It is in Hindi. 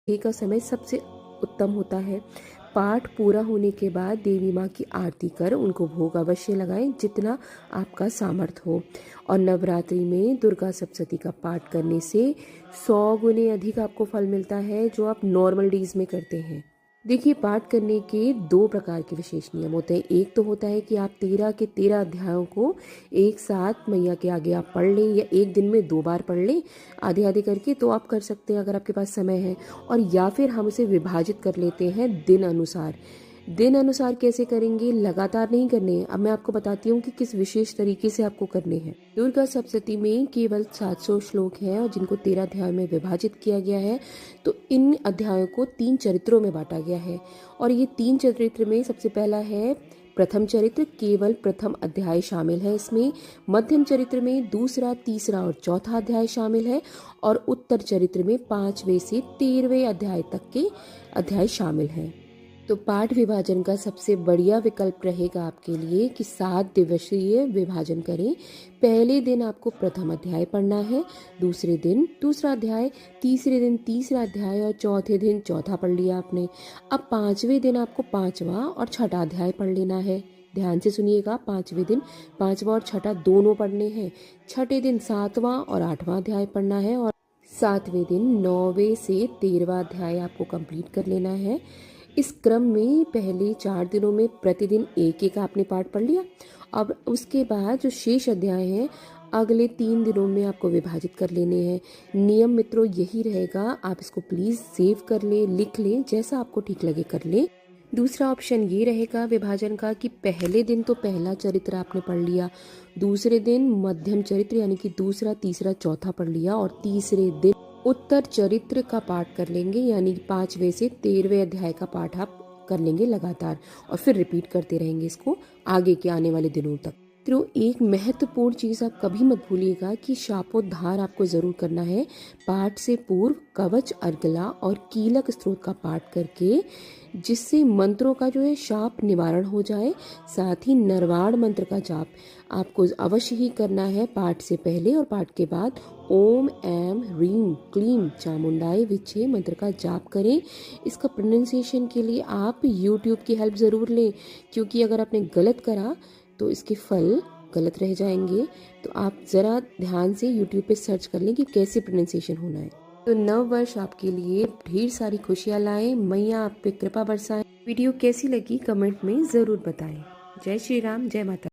ये का समय सबसे उत्तम होता है। पाठ पूरा होने के बाद देवी माँ की आरती कर उनको भोग अवश्य लगाएं जितना आपका सामर्थ्य हो। और नवरात्रि में दुर्गा सप्तशती का पाठ करने से 100 गुने अधिक आपको फल मिलता है जो आप नॉर्मल डेज में करते हैं। देखिए, पाठ करने के 2 प्रकार के विशेष नियम होते हैं। एक तो होता है कि आप 13 के 13 अध्यायों को एक साथ मैया के आगे आप पढ़ लें या एक दिन में 2 बार पढ़ लें आधे आधे करके, तो आप कर सकते हैं अगर आपके पास समय है। और या फिर हम उसे विभाजित कर लेते हैं दिन अनुसार। दिन अनुसार कैसे करेंगे, लगातार नहीं करने हैं। अब मैं आपको बताती हूँ कि किस विशेष तरीके से आपको करने हैं। दुर्गा सप्तशती में केवल 700 श्लोक हैं और जिनको 13 अध्याय में विभाजित किया गया है। तो इन अध्यायों को 3 चरित्रों में बांटा गया है। और ये 3 चरित्र में सबसे पहला है प्रथम चरित्र, केवल प्रथम अध्याय शामिल है इसमें। मध्यम चरित्र में दूसरा, तीसरा और चौथा अध्याय शामिल है। और उत्तर चरित्र में 5वें से 13वें अध्याय तक के अध्याय शामिल हैं। तो पाठ विभाजन का सबसे बढ़िया विकल्प रहेगा आपके लिए कि 7 दिवसीय विभाजन करें। पहले दिन आपको प्रथम अध्याय पढ़ना है, दूसरे दिन दूसरा अध्याय, तीसरे दिन तीसरा अध्याय और चौथे दिन चौथा पढ़ लिया आपने। अब 5वें दिन आपको 5वां और छठा अध्याय पढ़ लेना है। ध्यान से सुनिएगा, 5वें दिन 5वां और छठा दोनों पढ़ने हैं। छठे दिन 7वां और 8वां अध्याय पढ़ना है और 7वें दिन 9वें से 13वां अध्याय आपको कंप्लीट कर लेना है। इस क्रम में पहले 4 दिनों में प्रतिदिन एक एक आपने पाठ पढ़ लिया। अब उसके बाद जो शेष अध्याय हैं अगले 3 दिनों में आपको विभाजित कर लेने हैं। नियम मित्रों यही रहेगा, आप इसको प्लीज़ सेव कर लें, लिख लें, जैसा आपको ठीक लगे कर लें। दूसरा ऑप्शन ये रहेगा विभाजन का कि पहले दिन तो पहला चरित्र आपने पढ़ लिया, दूसरे दिन मध्यम चरित्र यानी कि दूसरा, तीसरा, चौथा पढ़ लिया और तीसरे दिन उत्तर चरित्र का पाठ कर लेंगे, यानी 5वें से 13वें अध्याय का पाठ आप कर लेंगे लगातार और फिर रिपीट करते रहेंगे इसको आगे के आने वाले दिनों तक। तो एक महत्वपूर्ण चीज़ आप कभी मत भूलिएगा कि शापोद्धार आपको ज़रूर करना है। पाठ से पूर्व कवच, अर्गला और कीलक स्त्रोत का पाठ करके, जिससे मंत्रों का जो है शाप निवारण हो जाए। साथ ही नरवाण मंत्र का जाप आपको अवश्य ही करना है पाठ से पहले और पाठ के बाद। ओम ऐम ह्रीम क्लीम चामुंडाय विचे मंत्र का जाप करें। इसका प्रोनाउंसिएशन के लिए आप YouTube की हेल्प ज़रूर लें, क्योंकि अगर आपने गलत करा तो इसके फल गलत रह जाएंगे। तो आप ज़रा ध्यान से YouTube पे सर्च कर लें कि कैसे प्रोनाउंसिएशन होना है। तो नव वर्ष आपके लिए ढेर सारी खुशियाँ लाए, मैया आप पे कृपा बरसाएं। वीडियो कैसी लगी कमेंट में ज़रूर बताएं। जय श्री राम, जय माता।